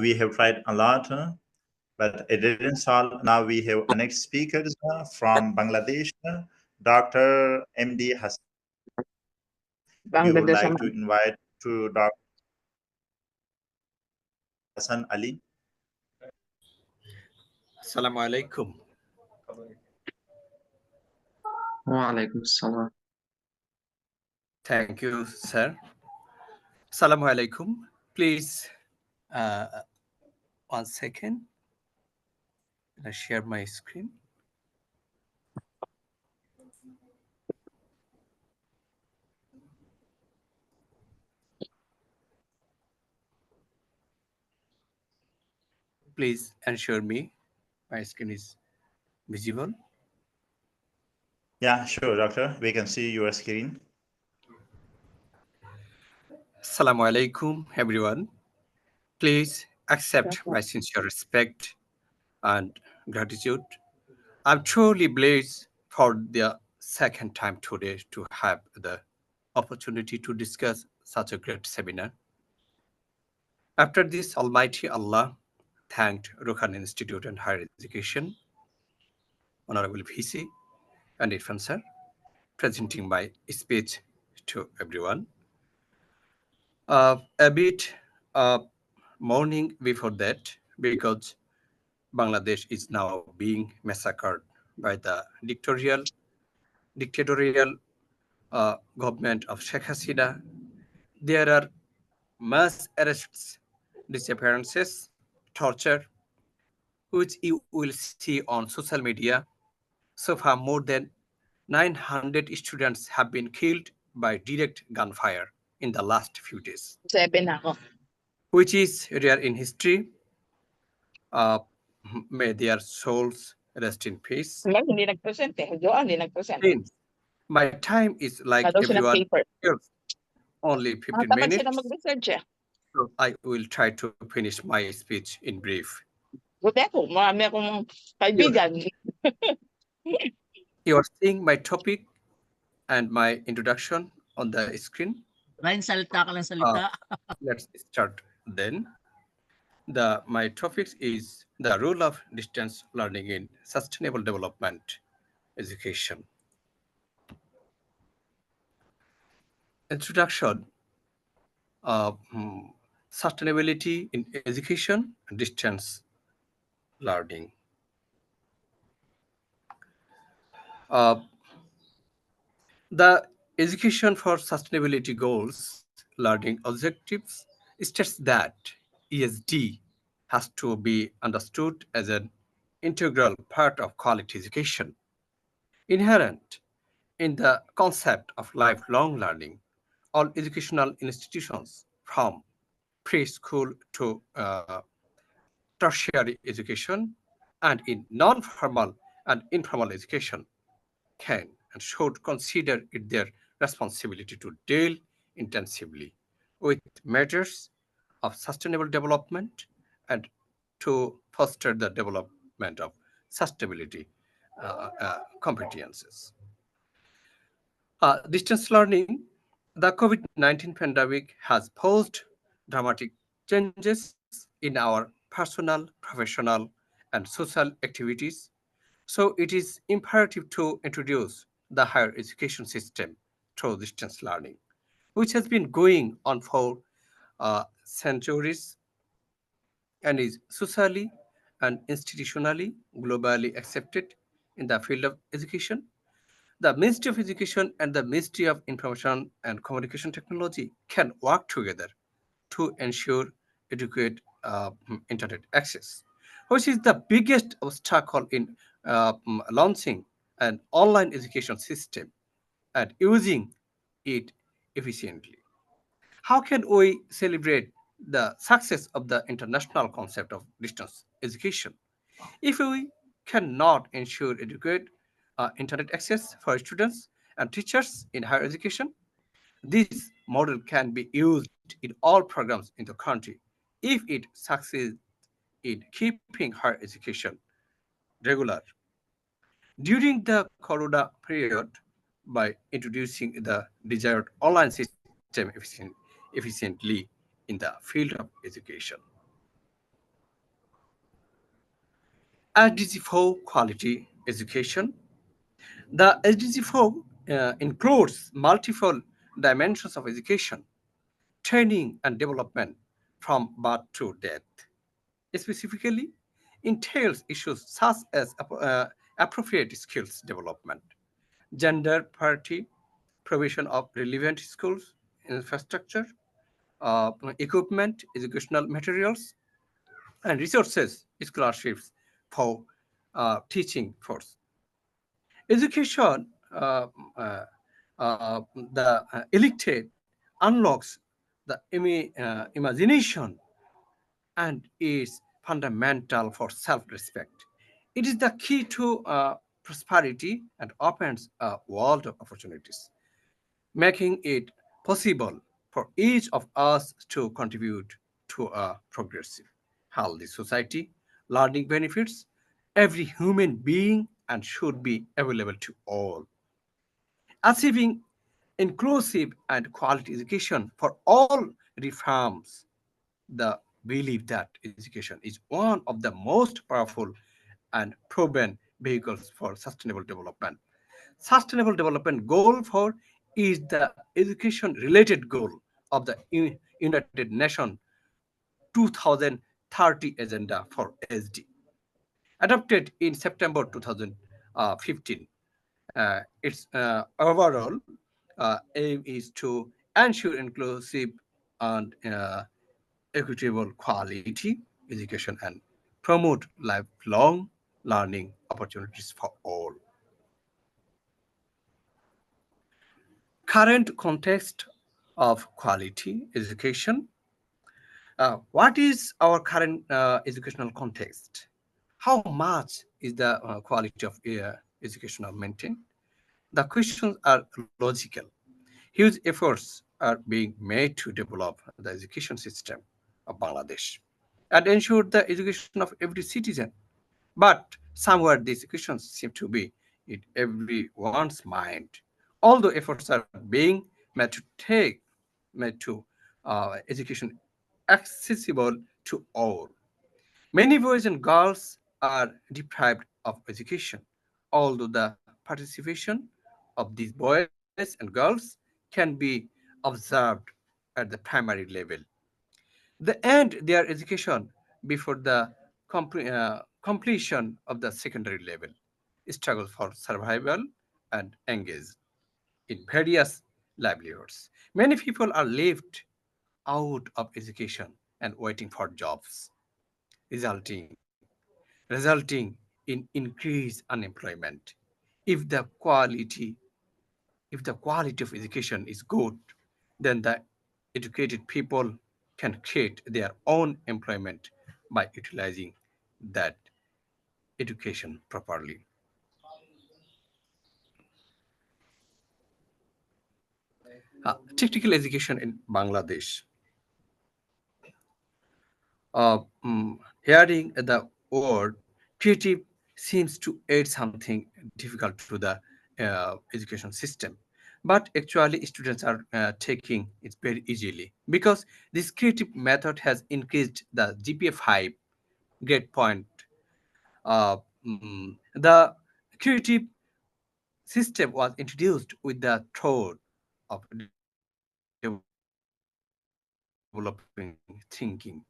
We have tried a lot, but it didn't solve. Now we have a next speaker from Bangladesh, Dr. MD Hassan Ali. We would Bangladesh like to naman. invite to Dr. Hassan Ali. Assalamu alaikum. Wa alaikum assalam. Thank you, sir. Assalamu alaikum. Please, 1 second. I share my screen. Please ensure me my screen is visible. Yeah, sure, doctor. We can see your screen. Assalamu alaikum, everyone. Please accept my sincere respect and gratitude. I'm truly blessed for the second time today to have the opportunity to discuss such a great seminar. After this, Almighty Allah thanked Rukhan Institute and Higher Education, Honorable VC and Irfan sir, presenting my speech to everyone. A bit morning before that, because Bangladesh is now being massacred by the dictatorial government of Sheikh Hasina. There are mass arrests, disappearances, torture, which you will see on social media. So far, more than 900 students have been killed by direct gunfire in the last few days, 7 ako. which is rare in history. May their souls rest in peace. Hindi nag-present eh. Joan, hindi nag-present. Since my time is like Daw siya ng everyone paper. else, only 15 Tamad minutes, sila mag-research eh. so I will try to finish my speech in brief. Buti ako, marami akong kaibigan. You are seeing my topic and my introduction on the screen. Ryan, salita ka lang salita. Let's start then. My topic is the role of distance learning in sustainable development education. Introduction of sustainability in education and distance learning. The Education for Sustainability Goals Learning Objectives states that ESD has to be understood as an integral part of quality education, inherent in the concept of lifelong learning. All educational institutions, from preschool to tertiary education and in non-formal and informal education, can and should consider it their responsibility to deal intensively with matters of sustainable development and to foster the development of sustainability competences. Distance learning, the COVID-19 pandemic has posed dramatic changes in our personal, professional, and social activities. So it is imperative to introduce the higher education system through distance learning, which has been going on for centuries and is socially and institutionally globally accepted in the field of education. The Ministry of Education and the Ministry of Information and Communication Technology can work together to ensure adequate internet access, which is the biggest obstacle in launching an online education system and using it efficiently. How can we celebrate the success of the international concept of distance education if we cannot ensure adequate internet access for students and teachers in higher education? This model can be used in all programs in the country if it succeeds in keeping higher education regular. During the Corona period, by introducing the desired online system efficiently in the field of education. SDG 4 quality education. The SDG 4 includes multiple dimensions of education, training, and development from birth to death. Specifically, entails issues such as appropriate skills development, gender parity, provision of relevant schools, infrastructure, equipment, educational materials, and resources, scholarships for teaching force. Education, the elected unlocks the imagination and is fundamental for self-respect. It is the key to prosperity and opens a world of opportunities, making it possible for each of us to contribute to a progressive, healthy society. Learning benefits every human being and should be available to all. Achieving inclusive and quality education for all reforms the belief that education is one of the most powerful and proven vehicles for sustainable development. Sustainable development goal for is the education related goal of the United Nations 2030 agenda for SD, adopted in September 2015. Its overall aim is to ensure inclusive and equitable quality education and promote lifelong learning opportunities for all. Current context of quality education. What is our current educational context? How much is the quality of educational maintained? The questions are logical. Huge efforts are being made to develop the education system of Bangladesh and ensure the education of every citizen. But somewhere these questions seem to be in everyone's mind. Although efforts are being made to education accessible to all. Many boys and girls are deprived of education, although the participation of these boys and girls can be observed at the primary level. They end their education before the completion of the secondary level, struggle for survival, and engage in various livelihoods. Many people are left out of education and waiting for jobs, resulting resulting in increased unemployment. If the quality if the quality of education is good, then the educated people can create their own employment by utilizing that education properly. Technical education in Bangladesh. Hearing the word creative seems to add something difficult to the education system. But actually, students are taking it very easily because this creative method has increased the GPA 5 grade point. The creative system was introduced with the thought of developing thinking.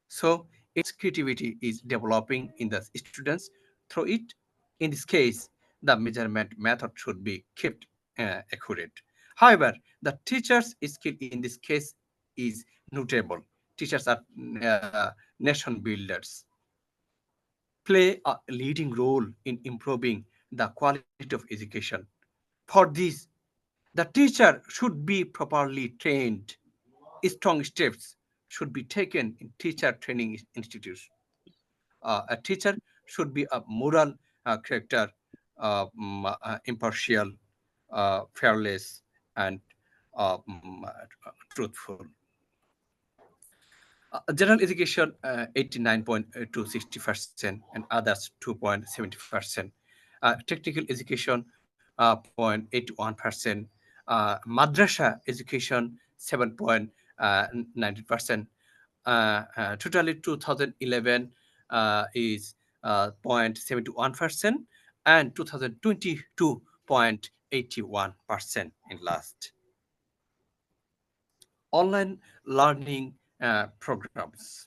So its creativity is developing in the students through it. In this case, the measurement method should be kept accurate. However, the teacher's skill in this case is notable. Teachers are nation builders, play a leading role in improving the quality of education. For this, the teacher should be properly trained. Strong steps should be taken in teacher training institutes. A teacher should be a moral character, impartial, fearless, and truthful. General education 89.2 to 60% and others 2.70%. Technical education 0.81%. Madrasa education 7.90%. Totally 2011 is 0.71% and 2022 0.81% in last. Online learning programs.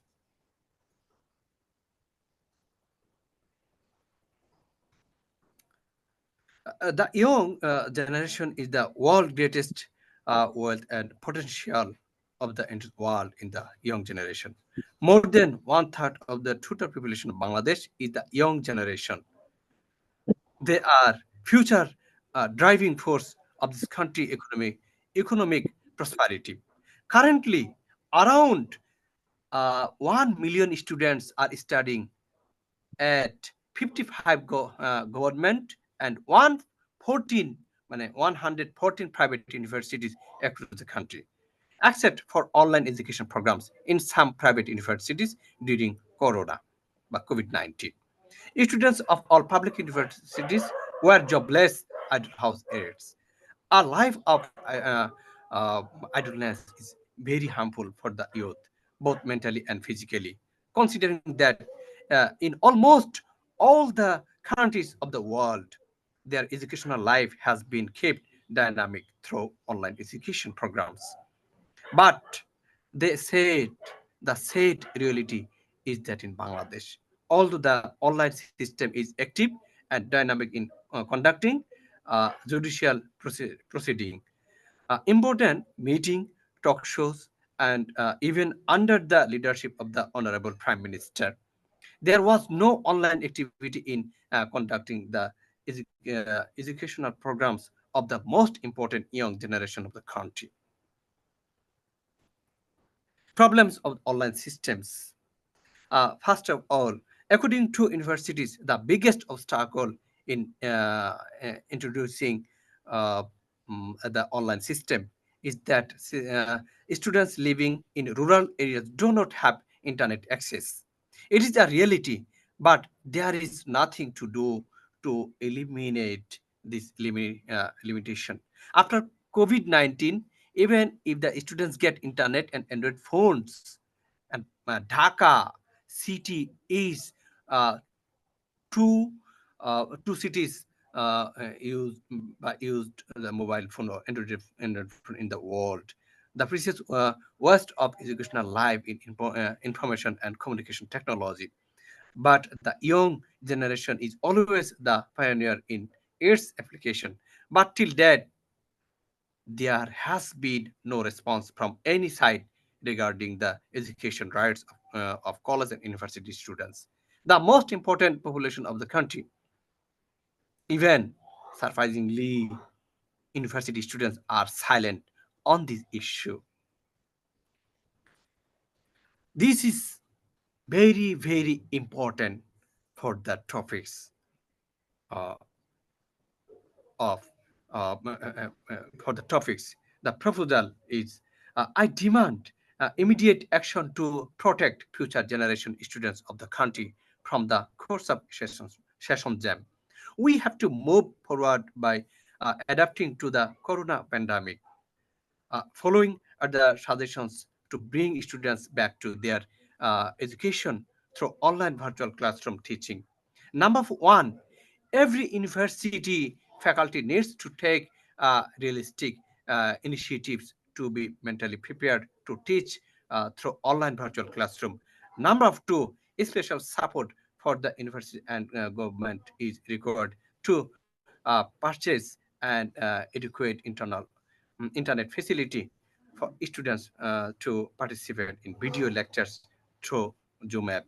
The young generation is the world's greatest wealth and potential of the world in the young generation. More than 1/3 of the total population of Bangladesh is the young generation. They are future driving force of this country economic prosperity. Currently, around 1 million students are studying at 55 government and 114 private universities across the country, except for online education programs in some private universities during Corona, COVID-19. Students of all public universities were jobless idle-house heirs. A life of idleness is very harmful for the youth, both mentally and physically, considering that in almost all the countries of the world, their educational life has been kept dynamic through online education programs. But they said the sad reality is that in Bangladesh, although the online system is active and dynamic in conducting judicial proceeding, important meeting, talk shows, and even under the leadership of the Honorable Prime Minister, there was no online activity in conducting the educational programs of the most important young generation of the country. Problems of online systems. First of all, according to universities, the biggest obstacle in introducing uh, the online system is that students living in rural areas do not have internet access. It is a reality, but there is nothing to do to eliminate this limitation. After COVID-19, even if the students get internet and Android phones, and Dhaka city is uh, two two cities used the mobile phone or Android phone in the world. The precious worst of educational life in information and communication technology. But the young generation is always the pioneer in its application. But till that, there has been no response from any side regarding the education rights of college and university students, the most important population of the country. Even surprisingly, university students are silent on this issue. This is very, very important for the topics uh, of for the topics. The proposal is I demand immediate action to protect future generation students of the country from the course of session jam. We have to move forward by adapting to the corona pandemic, following the suggestions to bring students back to their education through online virtual classroom teaching. Number one, every university faculty needs to take realistic initiatives to be mentally prepared to teach through online virtual classroom. Number two, special support for the university and government is required to purchase and adequate internet facility for students to participate in video lectures through Zoom app.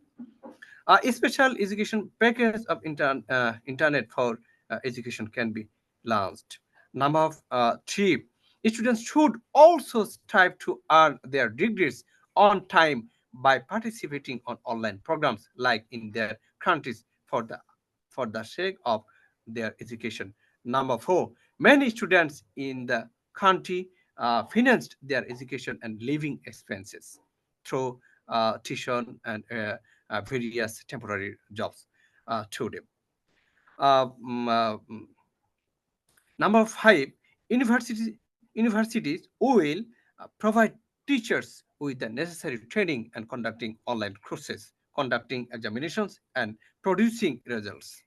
A special education package of internet for education can be launched. Number three, students should also strive to earn their degrees on time by participating on online programs like in their countries for the sake of their education. Number four, many students in the country financed their education and living expenses through tuition and various temporary jobs to them. Uh, mm, uh, mm, Number five, universities will provide teachers with the necessary training and conducting online courses conducting examinations and producing results,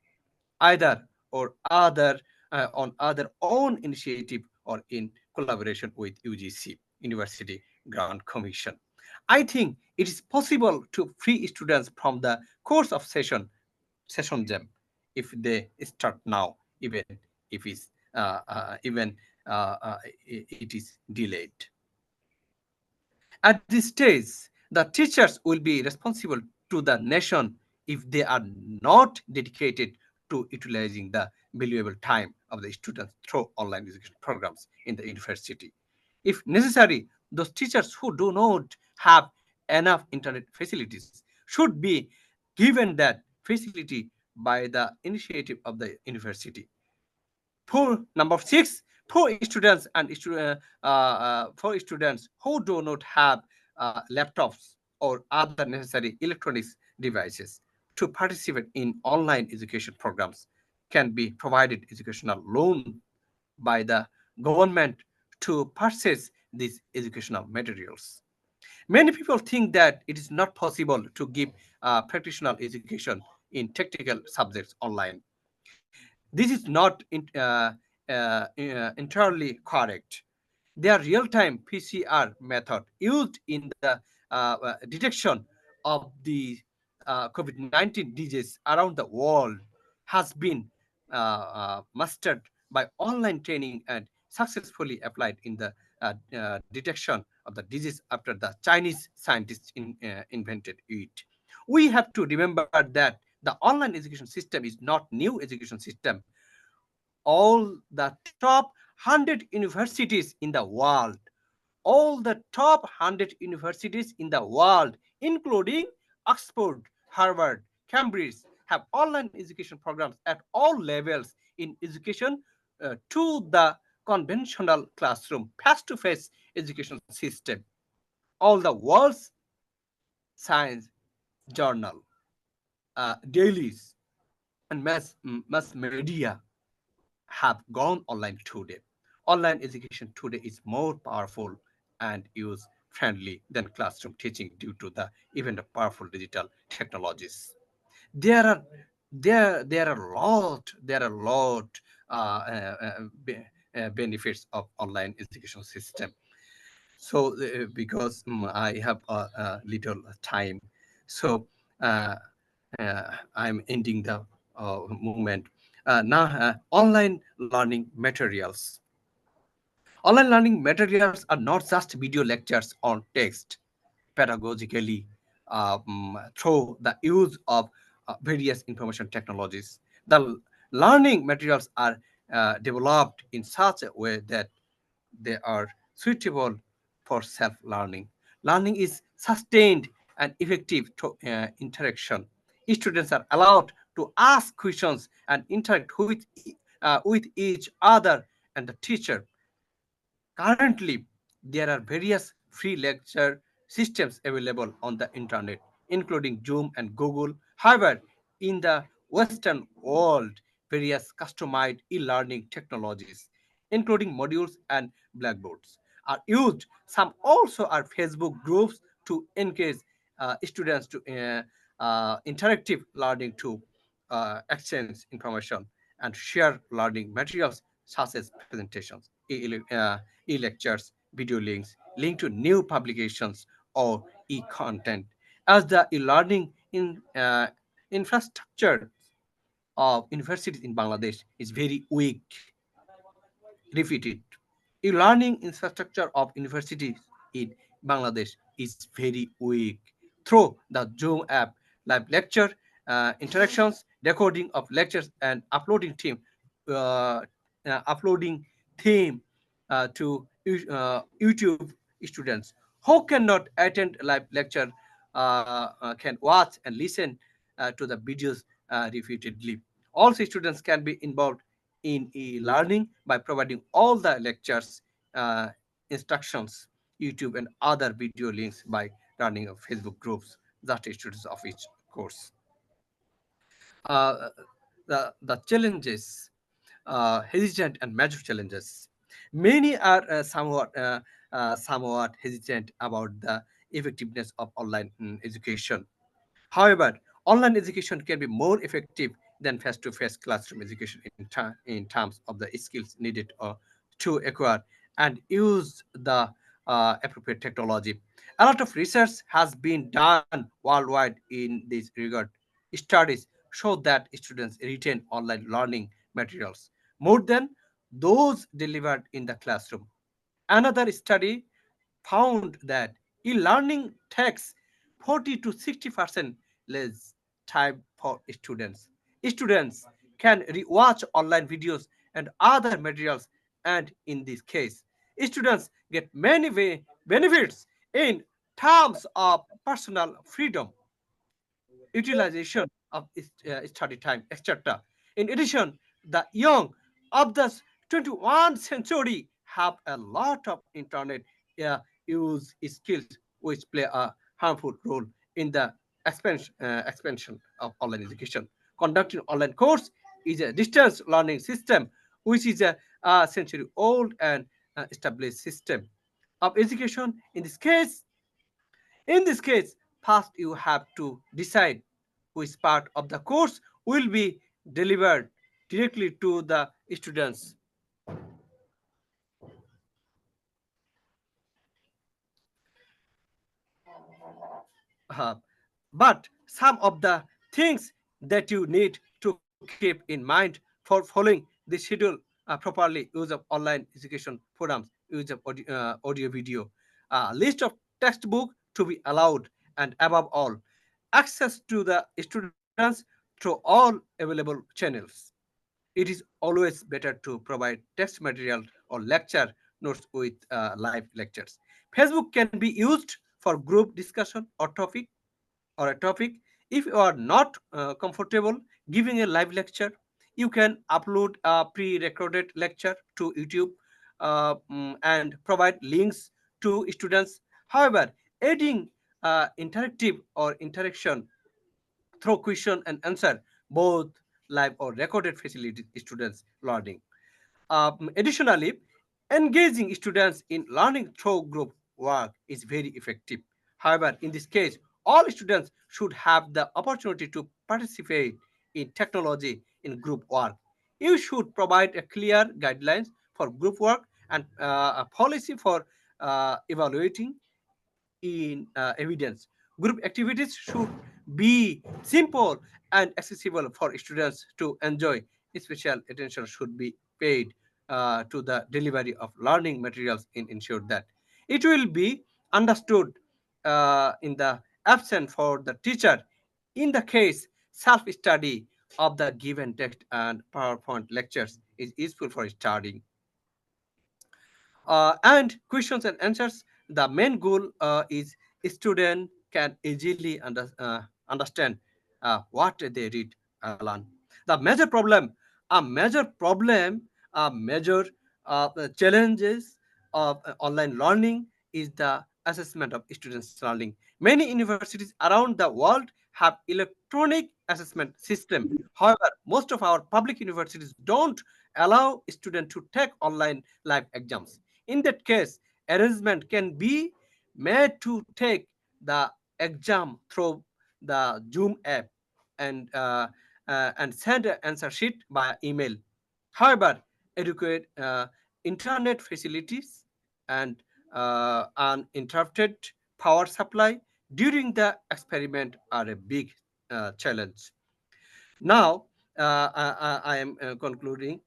either or other on other own initiative or in collaboration with UGC, University Grant Commission. I think it is possible to free students from the course of session jam if they start now, even if it's even it is delayed. At this stage, the teachers will be responsible to the nation if they are not dedicated to utilizing the valuable time of the students through online education programs in the university. If necessary, those teachers who do not have enough internet facilities should be given that facility by the initiative of the university. For number six, for students and for students who do not have laptops or other necessary electronics devices to participate in online education programs can be provided educational loan by the government to purchase these educational materials. Many people think that it is not possible to give practitioner education in technical subjects online. This is not entirely correct. Their real-time PCR method used in the detection of the COVID-19 disease around the world has been mastered by online training and successfully applied in the detection of the disease after the Chinese scientists invented it. We have to remember that the online education system is not new education system. All the top 100 universities in the world, all the top 100 universities in the world, including Oxford, Harvard, Cambridge, have online education programs at all levels in education to the conventional classroom, face-to-face education system. All the world's science journal, dailies, and mass media have gone online today. Online education today is more powerful and use friendly than classroom teaching due to the even the powerful digital technologies. There are there are a lot uh, uh, uh, be- benefits of online education system. So because I have a little time, so uh, I'm ending the movement. Now, online learning materials. Online learning materials are not just video lectures on text, pedagogically through the use of various information technologies. The learning materials are developed in such a way that they are suitable for self-learning. Learning is sustained and effective to interaction. Students are allowed to ask questions and interact with each other and the teacher. Currently, there are various free lecture systems available on the internet, including Zoom and Google. However, in the Western world, various customized e-learning technologies, including modules and blackboards, are used. Some also are Facebook groups to encourage students to interactive learning to exchange information and share learning materials such as presentations, e-lectures, video links, link to new publications, or e-content. As the e-learning infrastructure of universities in Bangladesh is very weak, repeated. E-learning infrastructure of universities in Bangladesh is very weak. Through the Zoom app, live lecture, interactions, recording of lectures, and uh, uploading theme to YouTube, students who cannot attend live lecture can watch and listen to the videos repeatedly. Also, students can be involved in e-learning by providing all the lectures, uh, instructions, YouTube, and other video links by running of Facebook groups that students of each course. Uh, the challenges, hesitant and major challenges. Many are somewhat hesitant about the effectiveness of online education. However, online education can be more effective than face-to-face classroom education in terms of the skills needed to acquire and use the appropriate technology. A lot of research has been done worldwide in this regard. Studies show that students retain online learning materials more than those delivered in the classroom. Another study found that e-learning takes 40 to 60% less time for students. Students can rewatch online videos and other materials, and in this case, students get many benefits in terms of personal freedom, utilization of study time, etc. In addition, the young of the 21st century have a lot of internet uh, use skills which play a harmful role in the expansion of online education. Conducting online course is a distance learning system which is a century old and established system of education. In this case, first you have to decide which part of the course will be delivered directly to the students. Uh, but some of the things that you need to keep in mind for following the schedule properly: use of online education forums, use of audio video, list of textbook to be allowed, and above all, access to the students through all available channels. It is always better to provide text material or lecture notes with live lectures. Facebook can be used for group discussion or a topic. If you are not comfortable giving a live lecture, you can upload a pre-recorded lecture to YouTube and provide links to students. However, adding interactive or interaction through question and answer, both live or recorded, facilitate students learning. Additionally, engaging students in learning through group work is very effective. However, in this case, all students should have the opportunity to participate in technology in group work. You should provide a clear guidelines for group work and a policy for evaluating in evidence. Group activities should be simple and accessible for students to enjoy. Special attention should be paid to the delivery of learning materials in ensure that it will be understood in the absent for the teacher. In the case, self-study of the given text and PowerPoint lectures is useful for studying and questions and answers. The main goal is student can easily understand what they read learn. The major problem, a major problem, a major challenges of online learning is the assessment of students learning. Many universities around the world have electronic assessment system. However, most of our public universities don't allow students to take online live exams. In that case, arrangement can be made to take the exam through the Zoom app and send an answer sheet by email. However, adequate internet facilities and uninterrupted power supply during the experiment are a big challenge. Now, I am concluding.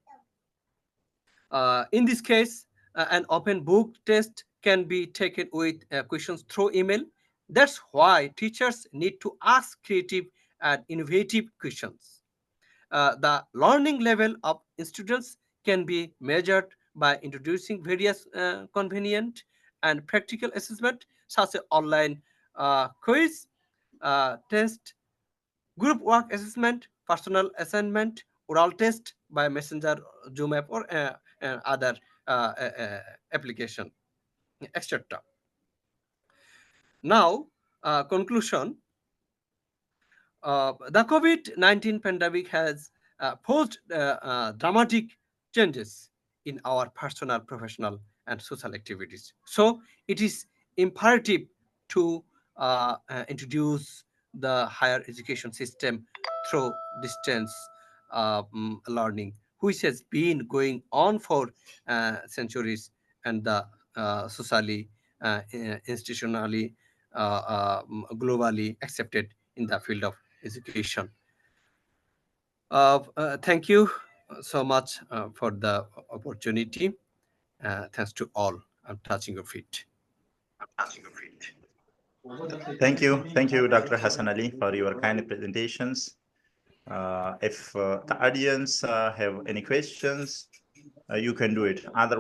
In this case, an open book test can be taken with questions through email. That's why teachers need to ask creative and innovative questions. The learning level of students can be measured by introducing various convenient and practical assessment such as online quiz, test, group work assessment, personal assignment, oral test by messenger, Zoom app, or other application, etc. Now, conclusion. The COVID-19 pandemic has posed dramatic changes in our personal, professional, and social activities. So, it is imperative to introduce the higher education system through distance learning, which has been going on for centuries, and the socially, institutionally, globally accepted in the field of education. Thank you so much for the opportunity. Thanks to all. I'm touching your feet. Thank you, Dr. Hassan Ali, for your kind presentations. If the audience have any questions, you can do it. Otherwise,